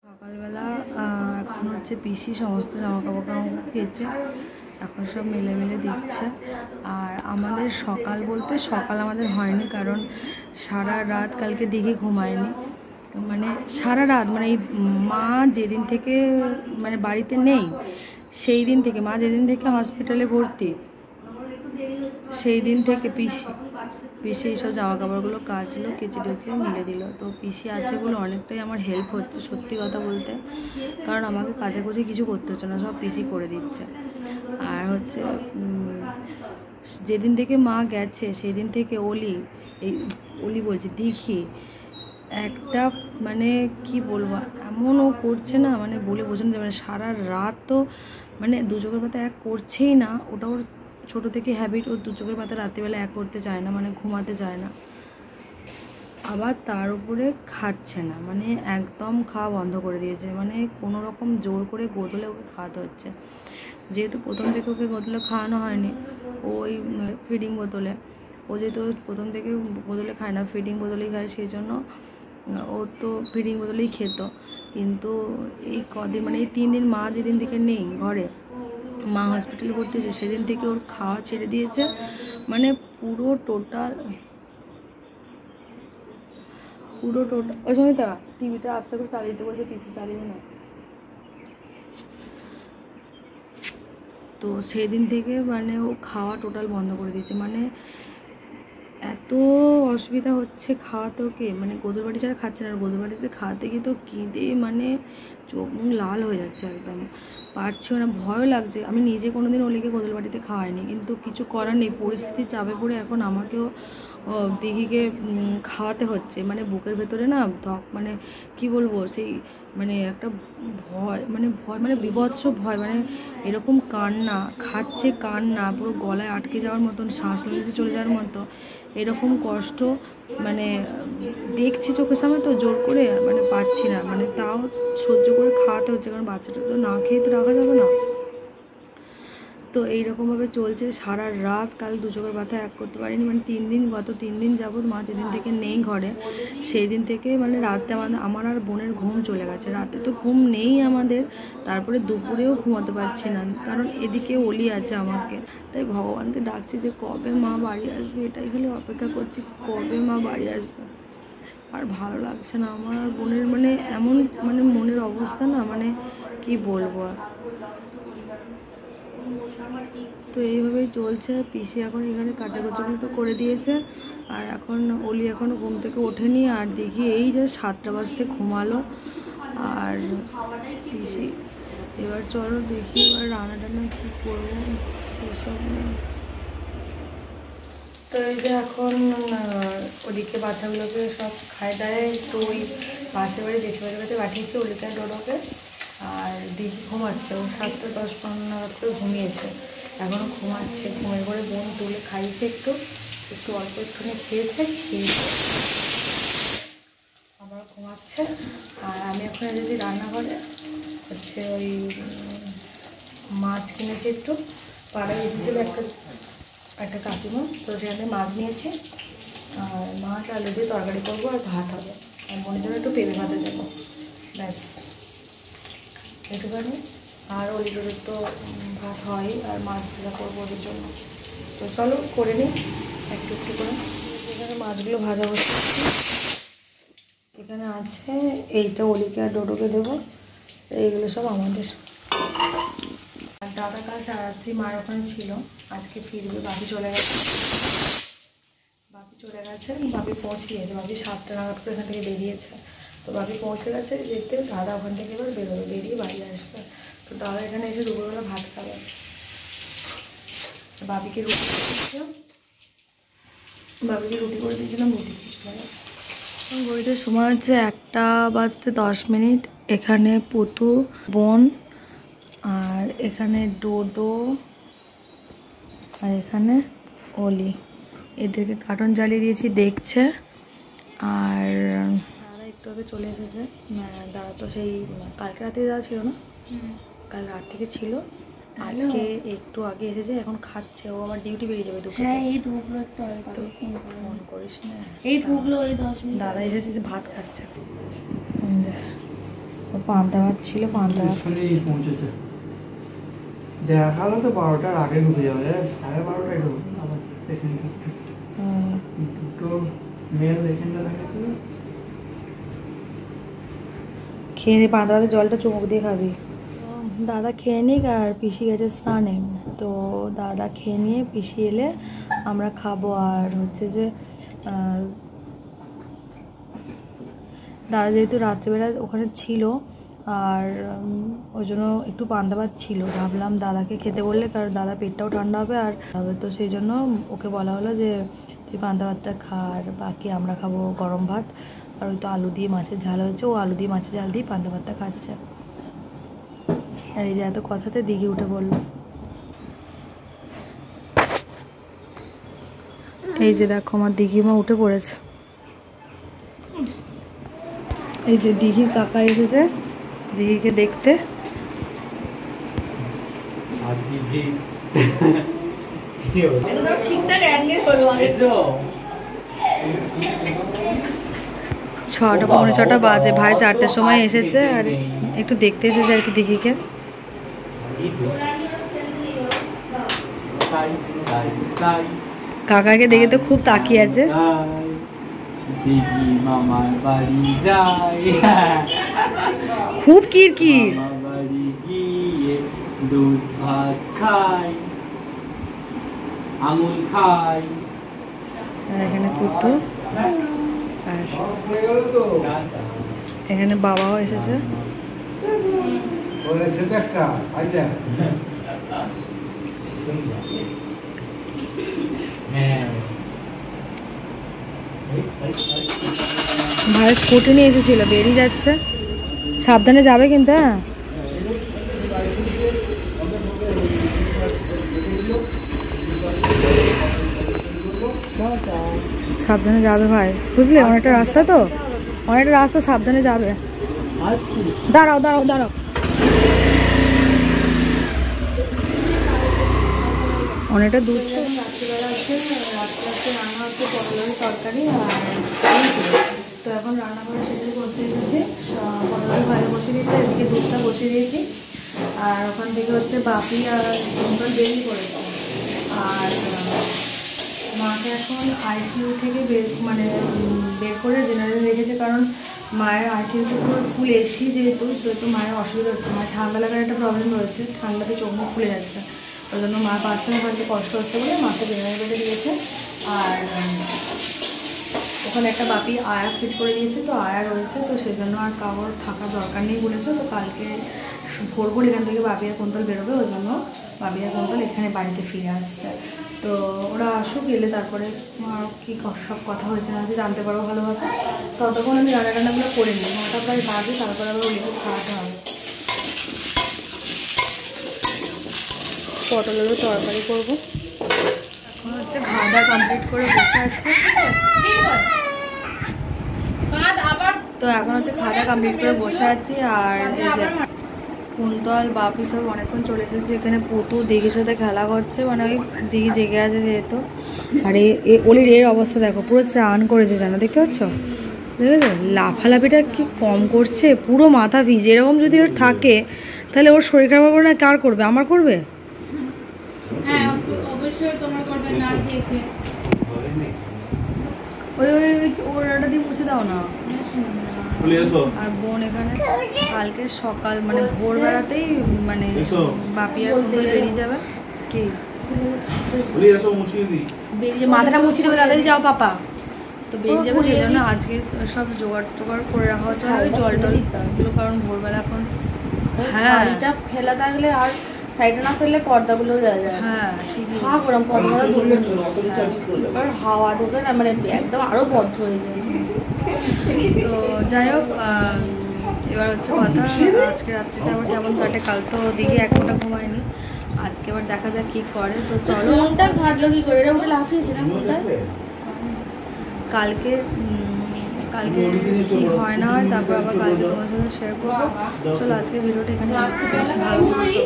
সকালবেলা এখন হচ্ছে পিসি সমস্ত জামা কাপড় কেচে এখন সব মেলে মেলে দিচ্ছে। আর আমাদের সকাল বলতে সকাল আমাদের হয়নি, কারণ সারা রাত কালকে দিঘি ঘুমায়নি। মানে সারা রাত মানে এই মা যেদিন থেকে মানে বাড়িতে নেই সেই দিন থেকে, মা যেদিন থেকে হসপিটালে ভর্তি সেই দিন থেকে পিসি এইসব জামা কাপড়গুলো কাচলো, কেচে টেচে মিলে দিল। তো পিসি আছে বলে অনেকটাই আমার হেল্প হচ্ছে সত্যি কথা বলতে, কারণ আমাকে কাচাকুচি কিছু করতে হচ্ছে না, সব পিসি করে দিচ্ছে। আর হচ্ছে যেদিন থেকে মা গেছে সেই দিন থেকে অলি বলছি দিঘি একটা মানে কি বলবো এমন ও করছে না, মানে বলে বোঝানো যাবে না। সারা রাত তো মানে দু চোখের পাতা এক করছেই না, ওটা ওর ছোটো থেকে হ্যাবিট। ও দু চোখের পাতা রাত্রিবেলা এক করতে চায় না, মানে ঘুমাতে চায় না। আবার তার উপরে খাচ্ছে না, মানে একদম খাওয়া বন্ধ করে দিয়েছে। মানে কোনো রকম জোর করে গোদলে ওকে খাওয়াতে হচ্ছে, যেহেতু প্রথম থেকে ওকে গোদলে খাওয়ানো হয়নি, ওই ফিডিং বোতলে। ও যেহেতু প্রথম থেকে বোতলে খায় না, ফিডিং বোতলেই খায়, সেই জন্য ও তো ফিডিং বোতলেই খেত। কিন্তু এই কদিন মানে এই 3 দিন মা যেদিন থেকে নেই ঘরে, মা হসপিটালে ভর্তি হয়েছে, সেদিন থেকে ওর খাওয়া ছেড়ে দিয়েছে। মানে পুরো টোটাল ওই সঙ্গীতা টিভিটা আস্তে করে চালিয়ে দিতে বলছে, পিসি চালিয়ে না। তো সেই দিন থেকে মানে ও খাওয়া টোটাল বন্ধ করে দিয়েছে। মানে এত অসুবিধা হচ্ছে খাওয়াতে ওকে, মানে গোদর বাড়ি ছাড়া খাচ্ছে না। আর গোদর বাড়িতে খাওয়াতে গিয়ে তো কেঁদে মানে চোখ মুখ লাল হয়ে যাচ্ছে, একদম পারছেও না, ভয়ও লাগছে। আমি নিজে কোনোদিন ওলিকে গোদর বাড়িতে খাওয়াইনি, কিন্তু কিছু করার নেই, পরিস্থিতির চাপে পড়ে এখন আমাকেও দিঘিকে খাওয়াতে হচ্ছে। মানে বুকের ভেতরে না মানে কি বলবো সেই মানে একটা ভয় মানে বিভৎস ভয়, মানে এরকম কান্না, খাচ্ছে কান্না, পুরো গলায় আটকে যাওয়ার মতন, শ্বাস নিতে চলে যাওয়ার মতো এরকম কষ্ট। মানে দেখছি চোখের সামনে, তো জোর করে মানে পারছি না, মানে তাও সহ্য করে খাওয়াতে হচ্ছে, কারণ বাচ্চাটা তো না খেয়ে তো রাখা যাবে না। তো এইরকমভাবে চলছে সারা রাত। কাল দু চোখের পাতা এক করতে পারিনি, মানে গত 3 দিন যাবৎ মা যেদিন থেকে নেই ঘরে সেই দিন থেকে মানে রাতে আমার আর বোনের ঘুম চলে গেছে। রাতে তো ঘুম নেই আমাদের, তারপরে দুপুরেও ঘুমাতে পারছি না, কারণ এদিকে অলি আছে আমাকে। তাই ভগবানকে ডাকছি যে কবে মা বাড়ি আসবে, এটাই খালি অপেক্ষা করছি, কবে মা বাড়ি আসবে। আর ভালো লাগছে না আমার আর বোনের, মানে এমন মানে মনের অবস্থা না, মানে কি বলবো আর। তো এইভাবেই চলছে। পিসি এখন এখানে কাচাকুচি তো করে দিয়েছে, আর এখন অলি এখনও ঘুম থেকে ওঠেনি। আর দেখি এই যে 7টা বাজতে ঘুমালো। আর পিসি এবার চলো দেখি এবার রান্না টান্না কী করবো সেসব। তো এই যে এখন ওদিকে বাচ্চাগুলোকে সব খাই দায়, তো ওই পাশের বাড়ি জেঠিবাড়ির কাছে পাঠিয়েছি ওলিকে ডোডোকে। আর দিদি ঘুমাচ্ছে, ও 7টা 10-15 নাগাদ করে ঘুমিয়েছে, এখনও ঘুমাচ্ছে। ঘুমিয়ে করে বোন তুলে খাইছে, একটু অল্প একটুখানি খেয়েছে, আবার ঘুমাচ্ছে। আর আমি এখন এসেছি রান্নাঘরে, হচ্ছে ওই মাছ কিনেছি একটু, পাড়ায় এসেছিল একটা কাকিমা, তো সেখানে মাছ নিয়েছি। আর মাছ আলু দিয়ে তরকারি করবো, আর ভাত হবে, আর বোনের জন্য একটু পেঁপে ভাতে দেবো, ব্যাস একটুখানি। আর ওদের তো ভাত হয়, আর মাছ ভাজা করবো ওদের জন্য। তো চলো করে নিই একটু একটু করে। এখানে মাছগুলো ভাজা বসে, এখানে আছে এইটা ওলিকে আর ডোডোকে দেবো, এইগুলো সব আমাদের। আর দাদা কাল সারাত্রি মার ওখানে ছিল, আজকে ফিরবে। বাপি চলে গেছে, বাপি পৌঁছে গেছে। বাপি 7টা নাগাদ করে এখান থেকে বেরিয়েছে, তো বাপি পৌঁছে গেছে যেতে। দাদা ওখান থেকে এবার বেরোবে, বেরিয়ে বাড়ি আসবে। তো দাদা এখানে এসে দুপুরবেলা ভাত খাবে। বাপিকে রুটি করে দিয়েছিলাম, রুটি কিছু হয়ে গেছে। ঘড়িটার সময় হচ্ছে 1টা বাজতে 10 মিনিট। এখানে পুতু, বোন, আর এখানে ডোডো, আর এখানে অলি, এদেরকে কার্টুন জ্বালিয়ে দিয়েছি, দেখছে। আর দাদা একটু আগে চলে এসেছে। দাদা তো সেই কালকে রাতে দাদা ছিল না, কাল রাত থেকে ছিল, আজকে একটু আগে এসেছে, এখন খাচ্ছে। ও আমার ডিউটি বেরিয়ে যাবে দুপুরে। হ্যাঁ এই ঢুকলো একটু আগে, ফোন করিস না। এই ঢুকলো এই 10 মিনিট। দাদা এসেছে যে ভাত খাচ্ছে, ও পান্তা ভাত ছিল, পান্তা ভাত পৌঁছেছে। দেখালো তো 12টার আগে ঢুকে যাবে, 12:30 ঢুকে আবার পেশেন্ট দুটো মেল এখানটা দেখাচ্ছিল। খেয়ে নে, পান্তা ভাতের জলটা চুমুক দিয়ে খাবি। দাদা খেয়ে নিক, আর পিসি গেছে স্নানে, তো দাদা খেয়ে নিয়ে পিসি এলে আমরা খাবো। আর হচ্ছে যে দাদা যেহেতু রাত্রেবেলা ওখানে ছিল, আর ওই জন্য একটু পান্তা ভাত ছিল, ভাবলাম দাদাকে খেতে বললে, কারণ দাদা পেটটাও ঠান্ডা হবে আর তো সেই জন্য ওকে বলা হলো যে তুই পান্তা ভাতটা খা, আর বাকি আমরা খাবো গরম ভাত। আর ওই তো আলু দিয়ে মাছের ঝাল হয়েছে, ও আলু দিয়ে মাছের ঝাল দিয়ে পান্তা ভাতটা খাচ্ছে। আর এই যে এত কথাতে দিঘি উঠে পড়লো। এই যে দেখো আমার দিঘিমা উঠে পড়েছে। এই যে দিঘির কাকা এসেছে দিঘিকে দেখতে। ছটা 6:45 বাজে, ভাই 4টের সময় এসেছে, আর একটু দেখতে এসেছে আর কি দিঘিকে। কাকাকে দেখে তো খুব তাকিয়ে আছে। খুব কিরকির। দুধ ভাত খাই, আঙুল খাই। এখানে পুটু, আর এখানে বাবাও এসেছে। ভাই স্কুটি নিয়ে এসেছিল, বেরিয়ে যাচ্ছে, সাবধানে যাবে কিন্তু। হ্যাঁ সাবধানে যাবে ভাই, বুঝলে, অনেকটা রাস্তা তো, অনেকটা রাস্তা, সাবধানে যাবে। দাঁড়াও দাঁড়াও দাঁড়াও। অনেকটা দূর তো। রাত্রিবেলা আছে, রাত্রে রান্না হচ্ছে পটলের তরকারি, আর তো এখন রান্না করে সেটাই করতে এসেছি। পটলের বাইরে বসে দিয়েছি, এদিকে দুধটা বসিয়ে দিয়েছি, আর ওখান থেকে হচ্ছে বাপি আর কুন্তল বেরিয়ে পড়েছে। আর মাকে এখন আইসিইউ থেকে বের করে জেনারেল রেখেছে, কারণ মায়ের আইসিইউতে পুরো ফুল এসি যেহেতু, সেহেতু মায়ের অসুবিধা হচ্ছে। মায়ের ঠান্ডা লাগার একটা প্রবলেম রয়েছে, ঠান্ডাতে চোখ মুখ ফুলে যাচ্ছে, ওই জন্য মা পাচ্ছে না, বাড়িতে কষ্ট হচ্ছে বলে মাকে জেনারেল বেডে দিয়েছে। আর ওখানে একটা বাপি আয়া ফিট করে দিয়েছে, তো আয়া রয়েছে, তো সেই জন্য আর কারোর থাকার দরকার নেই বলেছে। তো কালকে ভোর এখান থেকে বাপি আর কুন্তল বেরোবে, ওই জন্য বাপি আর কুন্তল এখানে বাড়িতে ফিরে আসছে। তো ওরা আসুক, এলে তারপরে কী সব কথা হয়েছে না যে জানতে পারবো ভালোভাবে। ততক্ষণ আমি রান্নাগুলো করে নিই, 9টা প্রায় বাজে, তারপরে আবার ওলিকে খাওয়াতে হবে। পটলেরও তরকারি করবো। এখন হচ্ছে খাওয়া দাওয়া কমপ্লিট করে বসে আসছে। তো এখন হচ্ছে খাওয়া দাওয়া কমপ্লিট করে বসে আছি। আর এই যে কুন্তল বাপি সব অনেকক্ষণ চলে এসেছে। এখানে পুতু দিঘির সাথে খেলা করছে, মানে ওই দিঘি জেগে আছে যেহেতু। আর অলির এর অবস্থা দেখো, পুরো চান করেছে, জানো, দেখতে পাচ্ছ, দেখেছো লাফালাফিটা কি কম করছে, পুরো মাথা ভিজে। এরকম যদি ওর থাকে তাহলে ওর শরীর খারাপ করবে না, কার করবে? আমার করবে। ওই ওটা দিয়ে মুছে দাও না। আর বোন এখানে কালকে সকাল ভোরবেলাতেই বাপি আর বেরিয়ে যাবে। কি বেরিয়ে মাথাটা মুছিয়ে দেবে, তাড়াতাড়ি যাও পাপা। তো বেরিয়ে যাবে, সেই জন্য আজকে সব জোগাড় করে রাখা হচ্ছে, ওই জল টলগুলো, কারণ ভোরবেলা এখন শাড়িটা ফেলা থাকলে আর সাইডে না ফেললে পর্দাগুলো দেওয়া যায়। হ্যাঁ ঠিক ওরকম পর্দা আর হাওয়া ঢোকে না, একদম আরও বদ্ধ হয়ে যায়। তো যাই হোক, এবার হচ্ছে কথা, আজকে রাত্রিটা আবার কেমন কাটে। কাল তো দিকে এক ঘন্টা ঘুমায়নি, আজকে এবার দেখা যাক কী করে। তো চলো, মনটা ঘাটলো কী করে, এরকম লাফিয়েছে না মনটা। কালকে কি হয় না হয়, তারপর আবার কালকে তোমার সাথে শেয়ার করবো। চলো আজকে ভিডিওটা এখানে ভালো থাকবে।